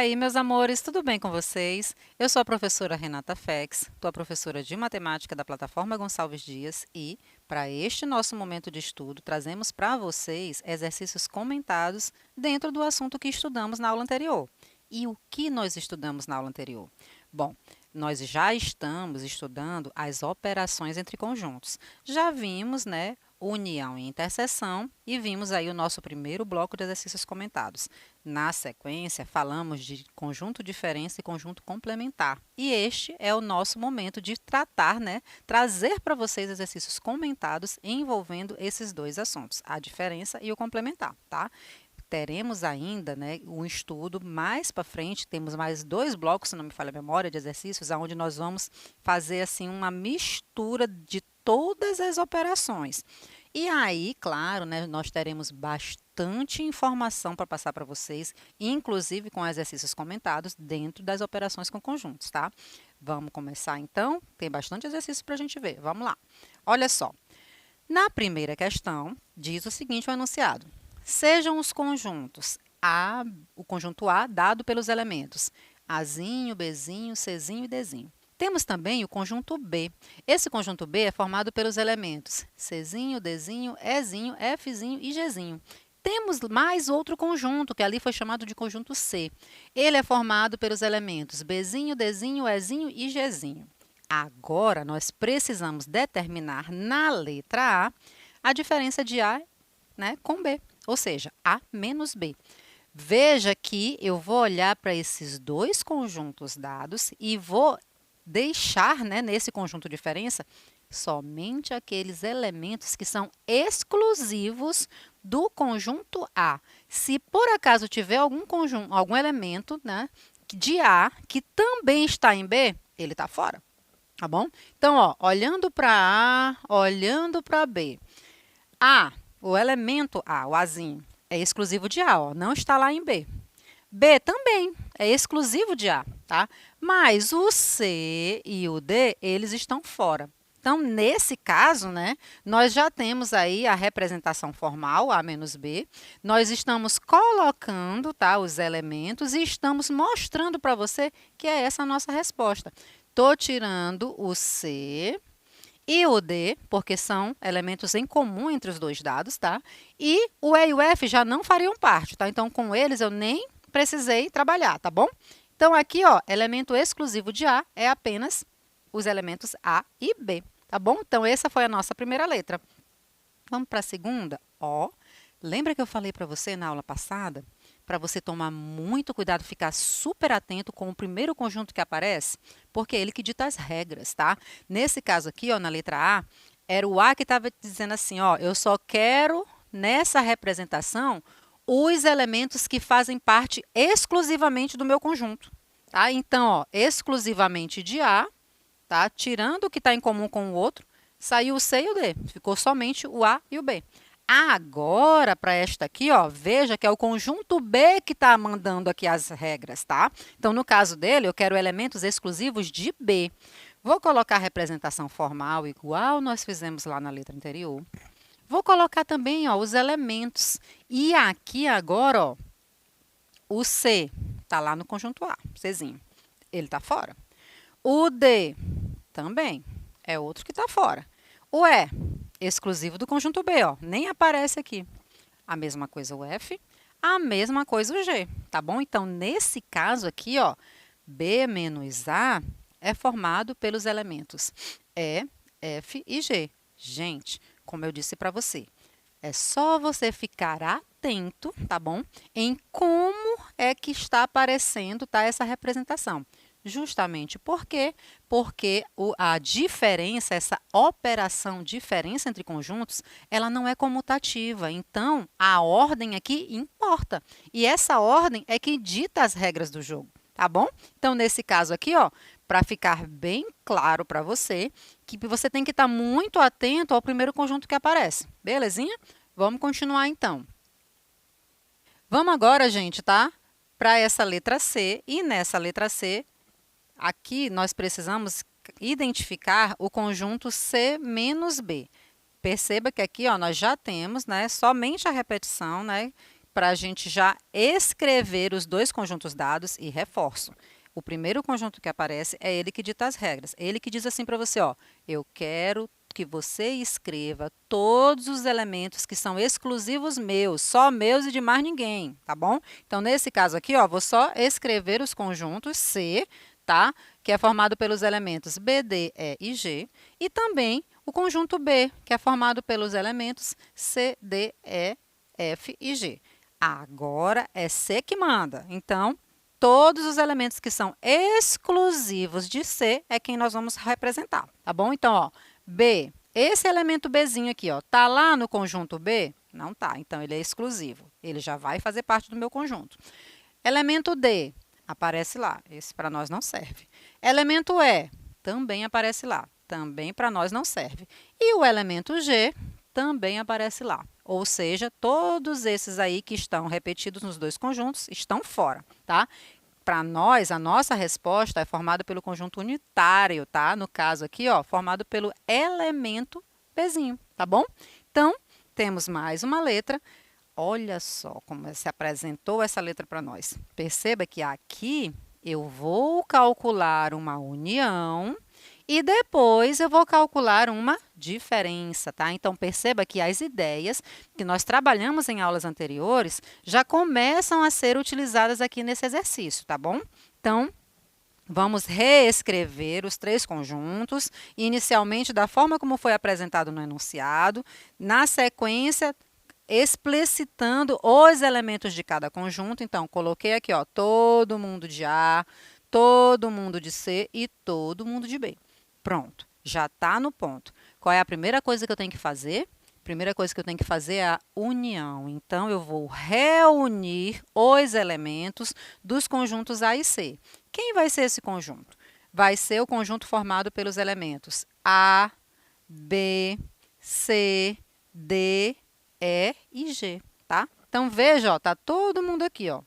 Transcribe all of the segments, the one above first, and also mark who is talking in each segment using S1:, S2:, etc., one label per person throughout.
S1: aí, meus amores, tudo bem com vocês? Eu sou a professora Renata Fex, estou a professora de matemática da plataforma Gonçalves Dias e, para este nosso momento de estudo, trazemos para vocês exercícios comentados dentro do assunto que estudamos na aula anterior. E o que nós estudamos na aula anterior? Bom, nós já estamos estudando as operações entre conjuntos. Já vimos, né, união e interseção e vimos aí o nosso primeiro bloco de exercícios comentados. Na sequência, falamos de conjunto diferença e conjunto complementar. E este é o nosso momento de tratar, né, trazer para vocês exercícios comentados envolvendo esses dois assuntos, a diferença e o complementar, tá? Teremos ainda, né, um estudo mais para frente, temos mais 2 blocos, se não me falha a memória, de exercícios, onde nós vamos fazer assim uma mistura de todas as operações. E aí, claro, né, nós teremos bastante informação para passar para vocês, inclusive com exercícios comentados dentro das operações com conjuntos, tá? Vamos começar então? Tem bastante exercício para a gente ver. Vamos lá. Olha só. Na primeira questão, diz o seguinte o enunciado. Sejam os conjuntos A, o conjunto A dado pelos elementos Azinho, Bzinho, Czinho e Dzinho. Temos também o conjunto B. Esse conjunto B é formado pelos elementos Czinho, Dzinho, Ezinho, Fzinho e Gzinho. Temos mais outro conjunto, que ali foi chamado de conjunto C. Ele é formado pelos elementos Bzinho, Dzinho, Ezinho e Gzinho. Agora, nós precisamos determinar na letra a diferença de A, né, com B, ou seja, A menos B. Veja que eu vou olhar para esses dois conjuntos dados e vou deixar, né, nesse conjunto de diferença somente aqueles elementos que são exclusivos do conjunto A. Se por acaso tiver algum elemento, né, de A que também está em B, ele está fora. Tá bom? Então, ó, olhando para A, olhando para B. A, o elemento A, o Azinho, é exclusivo de A, ó, não está lá em B. B também é exclusivo de A, tá? Mas o C e o D, eles estão fora. Então, nesse caso, né, nós já temos aí a representação formal, A menos B. Nós estamos colocando, tá, os elementos e estamos mostrando para você que é essa a nossa resposta. Estou tirando o C e o D, porque são elementos em comum entre os dois dados, tá? E o E e o F já não fariam parte, tá? Então, com eles eu nem precisei trabalhar, tá bom? Então, aqui, ó, elemento exclusivo de A é apenas os elementos A e B, tá bom? Então, essa foi a nossa primeira letra. Vamos para a segunda? Ó, lembra que eu falei para você na aula passada? Para você tomar muito cuidado, ficar super atento com o primeiro conjunto que aparece, porque é ele que dita as regras, tá? Nesse caso aqui, ó, na letra A, era o A que estava dizendo assim, ó, eu só quero, nessa representação, os elementos que fazem parte exclusivamente do meu conjunto, tá? Então, ó, exclusivamente de A, tá? Tirando o que está em comum com o outro, saiu o C e o D, ficou somente o A e o B. Agora, para esta aqui, ó, veja que é o conjunto B que está mandando aqui as regras, tá? Então, no caso dele, eu quero elementos exclusivos de B. Vou colocar a representação formal igual nós fizemos lá na letra anterior. Vou colocar também, ó, os elementos. E aqui agora, ó, o C está lá no conjunto A, Czinho. Ele está fora. O D também é outro que está fora. O E, exclusivo do conjunto B, ó, nem aparece aqui. A mesma coisa o F, a mesma coisa o G, tá bom? Então, nesse caso aqui, ó, B menos A é formado pelos elementos E, F e G. Gente, como eu disse para você, é só você ficar atento, tá bom? Em como é que está aparecendo, tá, essa representação. Justamente por quê? Porque a diferença, essa operação diferença entre conjuntos, ela não é comutativa. Então, a ordem aqui importa. E essa ordem é que dita as regras do jogo, tá bom? Então, nesse caso aqui, ó, para ficar bem claro para você, que você tem que estar muito atento ao primeiro conjunto que aparece. Belezinha? Vamos continuar então. Vamos agora, gente, tá? Para essa letra C. E nessa letra C, aqui nós precisamos identificar o conjunto C menos B. Perceba que aqui, ó, nós já temos, né, somente a repetição, né, para a gente já escrever os dois conjuntos dados e reforço. O primeiro conjunto que aparece é ele que dita as regras. Ele que diz assim para você, ó, eu quero que você escreva todos os elementos que são exclusivos meus, só meus e de mais ninguém, tá bom? Então, nesse caso aqui, ó, vou só escrever os conjuntos C, tá? Que é formado pelos elementos B, D, E e G, e também o conjunto B, que é formado pelos elementos C, D, E, F e G. Agora é C que manda. Então, todos os elementos que são exclusivos de C é quem nós vamos representar, tá bom? Então, ó, B, esse elemento Bzinho aqui, ó, tá lá no conjunto B? Não tá, então ele é exclusivo. Ele já vai fazer parte do meu conjunto. Elemento D, aparece lá. Esse para nós não serve. Elemento E, também aparece lá. Também para nós não serve. E o elemento G também aparece lá. Ou seja, todos esses aí que estão repetidos nos dois conjuntos estão fora, tá? Para nós, a nossa resposta é formada pelo conjunto unitário, tá? No caso aqui, ó, formado pelo elemento Bzinho, tá bom? Então, temos mais uma letra. Olha só como se apresentou essa letra para nós. Perceba que aqui eu vou calcular uma união e depois eu vou calcular uma diferença, tá? Então, perceba que as ideias que nós trabalhamos em aulas anteriores já começam a ser utilizadas aqui nesse exercício, tá bom? Então, vamos reescrever os três conjuntos, inicialmente da forma como foi apresentado no enunciado, na sequência, explicitando os elementos de cada conjunto. Então, coloquei aqui, ó, todo mundo de A, todo mundo de C e todo mundo de B. Pronto, já está no ponto. Qual é a primeira coisa que eu tenho que fazer? Primeira coisa que eu tenho que fazer é a união. Então, eu vou reunir os elementos dos conjuntos A e C. Quem vai ser esse conjunto? Vai ser o conjunto formado pelos elementos A, B, C, D, E e G, tá? Então, veja, ó, tá todo mundo aqui, ó.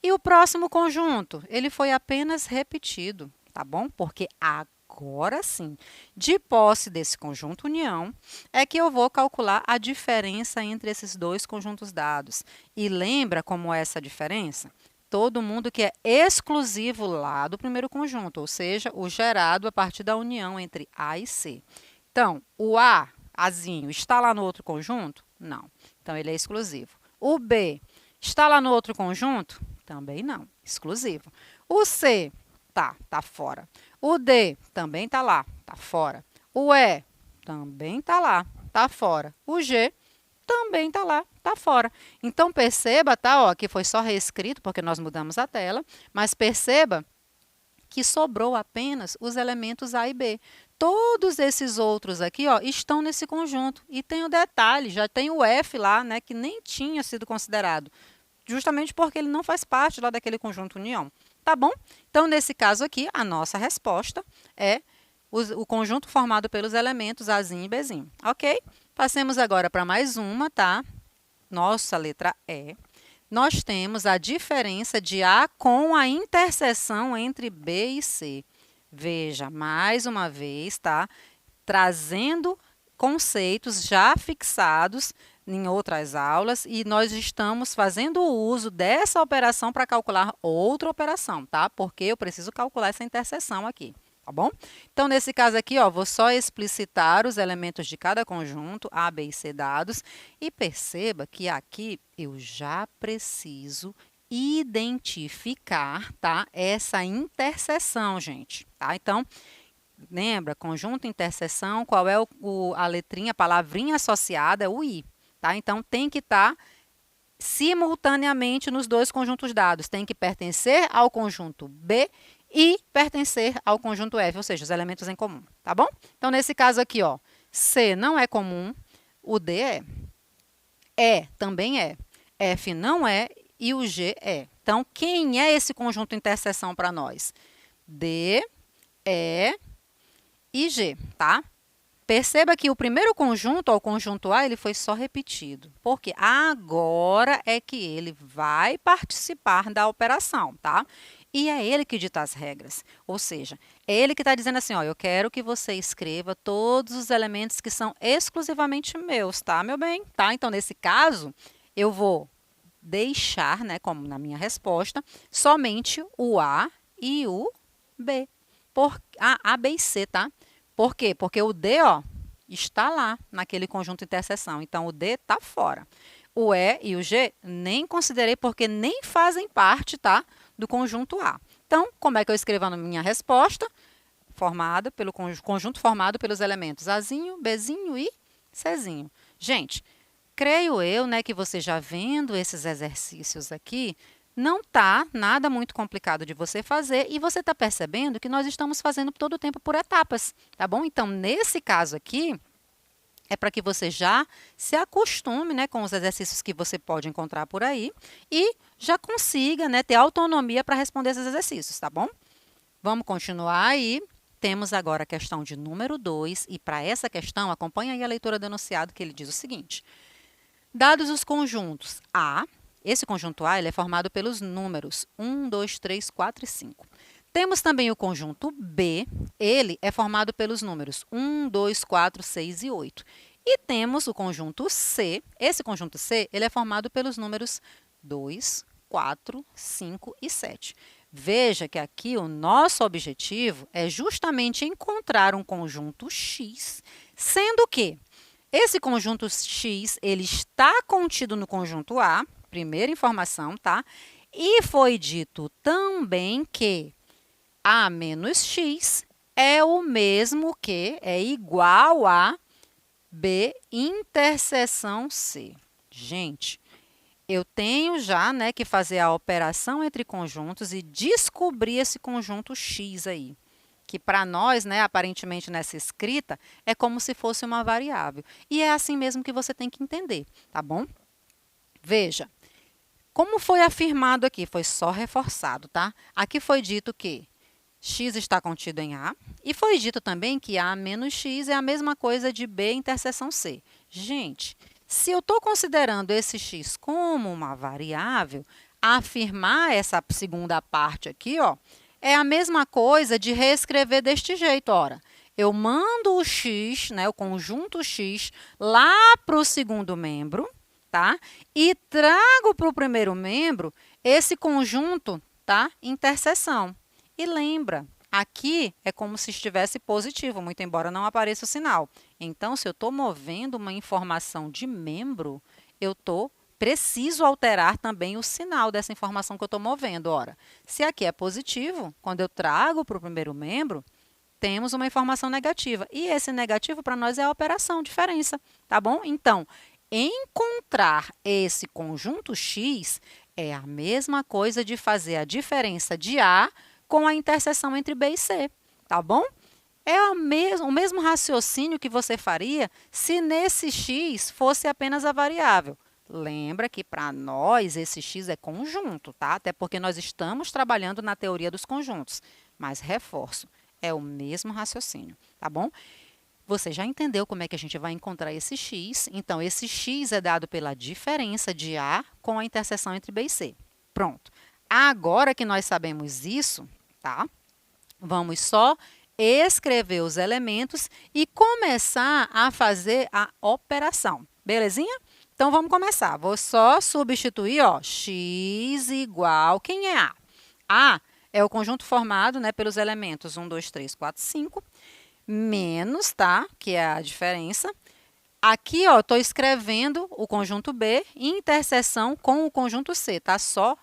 S1: E o próximo conjunto, ele foi apenas repetido, tá bom? Porque agora sim, de posse desse conjunto união, é que eu vou calcular a diferença entre esses dois conjuntos dados. E lembra como é essa diferença? Todo mundo que é exclusivo lá do primeiro conjunto, ou seja, o gerado a partir da união entre A e C. Então, o A, Azinho, está lá no outro conjunto? Não. Então, ele é exclusivo. O B, está lá no outro conjunto? Também não, exclusivo. O C, tá fora. O D, também tá lá, tá fora. O E, também tá lá, tá fora. O G, também tá lá, tá fora. Então, perceba, tá, ó, que foi só reescrito, porque nós mudamos a tela, mas perceba que sobrou apenas os elementos A e B. Todos esses outros aqui, ó, estão nesse conjunto. E tem o detalhe, já tem o F lá, né, que nem tinha sido considerado, justamente porque ele não faz parte lá daquele conjunto união. Tá bom? Então, nesse caso aqui, a nossa resposta é o conjunto formado pelos elementos Azinho e Bzinho. Ok? Passemos agora para mais uma, tá? Nossa letra E. Nós temos a diferença de A com a interseção entre B e C. Veja, mais uma vez, tá? Trazendo conceitos já fixados em outras aulas e nós estamos fazendo o uso dessa operação para calcular outra operação, tá? Porque eu preciso calcular essa interseção aqui, tá bom? Então, nesse caso aqui, ó, vou só explicitar os elementos de cada conjunto, A, B e C dados, e perceba que aqui eu já preciso identificar, tá? Essa interseção, gente, tá? Então, lembra, conjunto, interseção, qual é a letrinha, a palavrinha associada? É o I, tá? Então, tem que estar simultaneamente nos dois conjuntos dados. Tem que pertencer ao conjunto B e pertencer ao conjunto F, ou seja, os elementos em comum, tá bom? Então, nesse caso aqui, ó, C não é comum, o D é. E também é. F não é e o G é. Então, quem é esse conjunto interseção para nós? D, E e G, tá? Perceba que o primeiro conjunto, ó, o conjunto A, ele foi só repetido. Porque agora é que ele vai participar da operação, tá? E é ele que dita as regras. Ou seja, é ele que está dizendo assim, ó, eu quero que você escreva todos os elementos que são exclusivamente meus, tá, meu bem? Tá? Então, nesse caso, eu vou deixar, né, como na minha resposta, somente o A e o B. A, B e C, tá? Por quê? Porque o D, ó, está lá naquele conjunto interseção. Então, o D está fora. O E e o G nem considerei porque nem fazem parte, tá, do conjunto A. Então, como é que eu escrevo a minha resposta? Formada pelo conjunto formado pelos elementos Azinho, Bzinho e Czinho. Gente, creio eu, né, que você já vendo esses exercícios aqui, não tá nada muito complicado de você fazer e você está percebendo que nós estamos fazendo todo o tempo por etapas, tá bom? Então, nesse caso aqui, é para que você já se acostume, né, com os exercícios que você pode encontrar por aí e já consiga, né, ter autonomia para responder esses exercícios, tá bom? Vamos continuar aí. Temos agora a questão de número 2 e para essa questão, acompanhe aí a leitura do enunciado que ele diz o seguinte. Dados os conjuntos A, esse conjunto A ele é formado pelos números 1, 2, 3, 4 e 5. Temos também o conjunto B, ele é formado pelos números 1, 2, 4, 6 e 8. E temos o conjunto C, esse conjunto C ele é formado pelos números 2, 4, 5 e 7. Veja que aqui o nosso objetivo é justamente encontrar um conjunto X, sendo que esse conjunto X ele está contido no conjunto A, primeira informação, tá? E foi dito também que A menos X é o mesmo que, é igual a B interseção C. Gente, eu tenho já, né, que fazer a operação entre conjuntos e descobrir esse conjunto X aí, que para nós, né, aparentemente nessa escrita, é como se fosse uma variável. E é assim mesmo que você tem que entender, tá bom? Veja, como foi afirmado aqui, foi só reforçado, tá? Aqui foi dito que X está contido em A e foi dito também que A menos X é a mesma coisa de B interseção C. Gente, se eu estou considerando esse x como uma variável, afirmar essa segunda parte aqui, ó, é a mesma coisa de reescrever deste jeito. Ora, eu mando o x, né, o conjunto x, lá para o segundo membro, tá? E trago para o primeiro membro esse conjunto, tá? Interseção. E lembra, aqui é como se estivesse positivo, muito embora não apareça o sinal. Então, se eu estou movendo uma informação de membro, preciso alterar também o sinal dessa informação que eu estou movendo. Ora, se aqui é positivo, quando eu trago para o primeiro membro, temos uma informação negativa. E esse negativo, para nós, é a operação, diferença, tá bom? Então, encontrar esse conjunto X é a mesma coisa de fazer a diferença de A com a interseção entre B e C, tá bom? É o mesmo raciocínio que você faria se nesse x fosse apenas a variável. Lembra que para nós esse x é conjunto, tá? Até porque nós estamos trabalhando na teoria dos conjuntos. Mas reforço, é o mesmo raciocínio, tá bom? Você já entendeu como é que a gente vai encontrar esse x? Então, esse x é dado pela diferença de A com a interseção entre B e C. Pronto. Agora que nós sabemos isso, tá? Vamos só escrever os elementos e começar a fazer a operação. Belezinha? Então, vamos começar. Vou só substituir, ó, x igual... Quem é A? A é o conjunto formado, né, pelos elementos 1, 2, 3, 4, 5, menos, tá? Que é a diferença. Aqui, ó, estou escrevendo o conjunto B em interseção com o conjunto C, tá? Só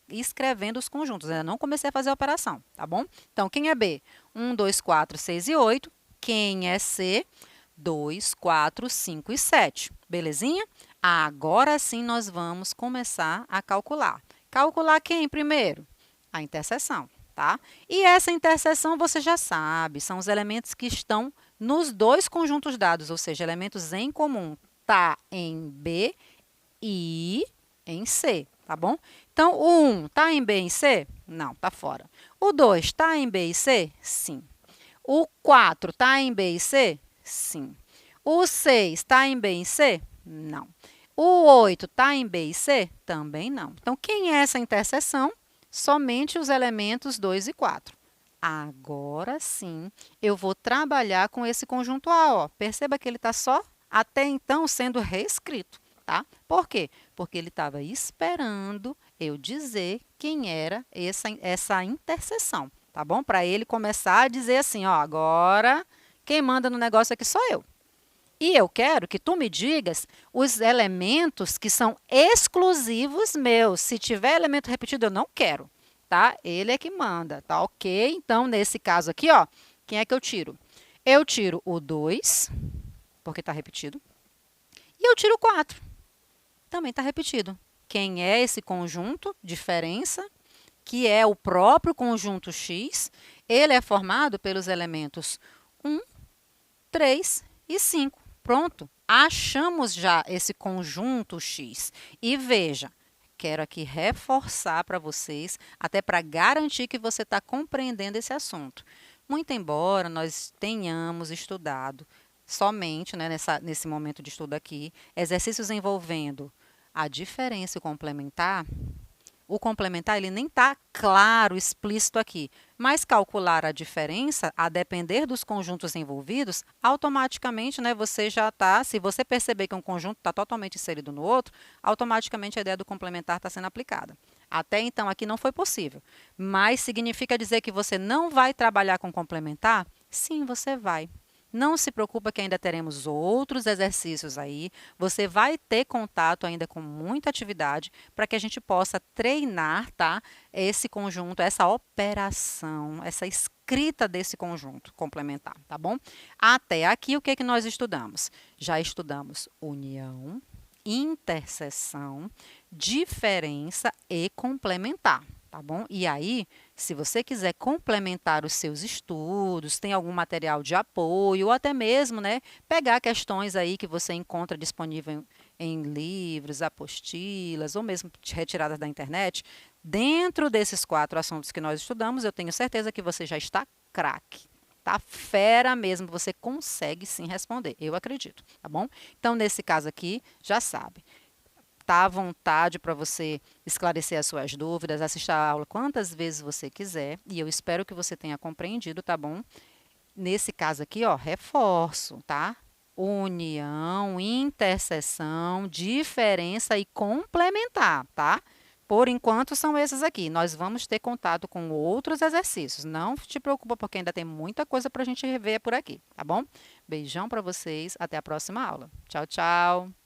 S1: escrevendo os conjuntos. Ainda não comecei a fazer a operação, tá bom? Então, quem é B? 1, 2, 4, 6 e 8. Quem é C? 2, 4, 5 e 7. Belezinha? Agora sim nós vamos começar a calcular. Calcular quem primeiro? A interseção, tá? E essa interseção você já sabe, são os elementos que estão nos dois conjuntos dados, ou seja, elementos em comum. Tá em B e em C, tá bom? Então, o 1 está em B e em C? Não, está fora. O 2 está em B e C? Sim. O 4 está em B e C? Sim. O 6 está em B e C? Não. O 8 está em B e C? Também não. Então, quem é essa interseção? Somente os elementos 2 e 4. Agora sim, eu vou trabalhar com esse conjunto A. Ó. Perceba que ele está só, até então, sendo reescrito. Tá? Por quê? porque ele estava esperando eu dizer quem era essa interseção, tá bom? Para ele começar a dizer assim, ó, agora quem manda no negócio aqui sou eu. E eu quero que tu me digas os elementos que são exclusivos meus. Se tiver elemento repetido, eu não quero, tá? Ele é que manda, tá ok? Então, nesse caso aqui, ó, quem é que eu tiro? Eu tiro o 2, porque está repetido, e eu tiro o 4, também está repetido. Quem é esse conjunto? Diferença, que é o próprio conjunto X. Ele é formado pelos elementos 1, 3 e 5. Pronto, achamos já esse conjunto X. E veja, quero aqui reforçar para vocês, até para garantir que você está compreendendo esse assunto. Muito embora nós tenhamos estudado somente, né, nesse momento de estudo aqui, exercícios envolvendo a diferença e o complementar ele nem está claro, explícito aqui, mas calcular a diferença, a depender dos conjuntos envolvidos, automaticamente, né, você já está, se você perceber que um conjunto está totalmente inserido no outro, automaticamente a ideia do complementar está sendo aplicada. Até então aqui não foi possível, mas significa dizer que você não vai trabalhar com complementar? Sim, você vai. Não se preocupa que ainda teremos outros exercícios aí. Você vai ter contato ainda com muita atividade para que a gente possa treinar, tá? Esse conjunto, essa operação, essa escrita desse conjunto complementar, tá bom? Até aqui, o que que nós estudamos? Já estudamos união, interseção, diferença e complementar. Tá bom? E aí, se você quiser complementar os seus estudos, tem algum material de apoio, ou até mesmo, né, pegar questões aí que você encontra disponível em livros, apostilas, ou mesmo retiradas da internet, dentro desses 4 assuntos que nós estudamos, eu tenho certeza que você já está craque. Tá fera mesmo, você consegue sim responder, eu acredito, tá bom? Então, nesse caso aqui, já sabe. Tá à vontade para você esclarecer as suas dúvidas, assistir a aula quantas vezes você quiser, e eu espero que você tenha compreendido, tá bom? Nesse caso aqui, ó, reforço, tá? União, interseção, diferença e complementar, tá? Por enquanto são esses aqui. Nós vamos ter contato com outros exercícios. Não te preocupa porque ainda tem muita coisa para a gente rever por aqui, tá bom? Beijão para vocês, até a próxima aula. Tchau, tchau!